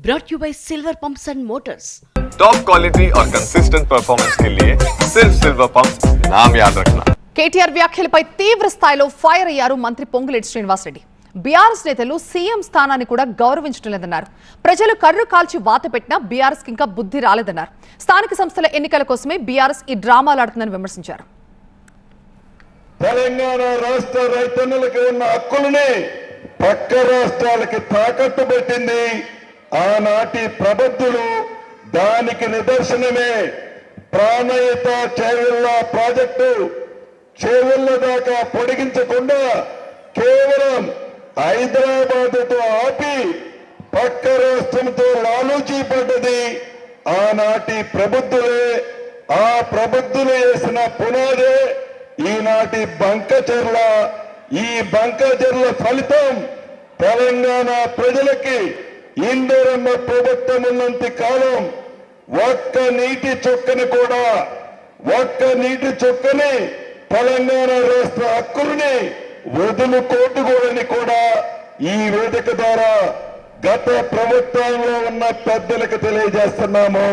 brought you by Silver Pumps and Motors. Top quality और consistent performance के लिए सिर्फ सिल्वर पंप्स नाम याद रखना. కేటీఆర్ వ్యాఖ్యలపై తీవ్ర స్థాయిలో ఫైర్ అయ్యారు మంత్రి పొంగులేటి శ్రీనివాసరెడ్డి. బీఆర్ఎస్ నేతలు సీఎం స్థానాన్ని కూడా గౌరవించడం లేదన్నారు. ప్రజలు కర్రు కాల్చి వాత పెట్టినా బీఆర్ఎస్ ఇంకా బుద్ధి రాలేదన్నారు. స్థానిక సంస్థల ఎన్నికల కోసమే బీఆర్ఎస్ ఈ డ్రామాలు ఆడుతుందని విమర్శించారు. తెలంగాణ రాష్ట్ర రైతన్నులకు ఉన్న హక్కులని పక్క రాష్ట్రాలకి తాకట్టు పెట్టింది ఆనాటి ప్రబుద్ధులు. దానికి నిదర్శనమే ప్రాణహిత చేవెళ్ల ప్రాజెక్టు. చేవెళ్ల దాకా పొడిగించకుండా కేవలం హైదరాబాద్తో ఆపి పక్క రాష్ట్రంతో లాలూచీ పడ్డది ఆనాటి ప్రబుద్ధులే. ఆ ప్రబుద్ధులు వేసిన పునాదే ఈనాటి బంకచెర్ల. ఈ బంకచెర్ల ఫలితం తెలంగాణ ప్రజలకి ఇందిరమ్మ ప్రభుత్వం ఉన్నంత కాలం ఒక్క నీటి చుక్కని తెలంగాణ రాష్ట్ర హక్కుల్ని వదులుకోటుకోరని కూడా ఈ వేదిక ద్వారా గత ప్రభుత్వంలో ఉన్న పెద్దలకు తెలియజేస్తున్నాము.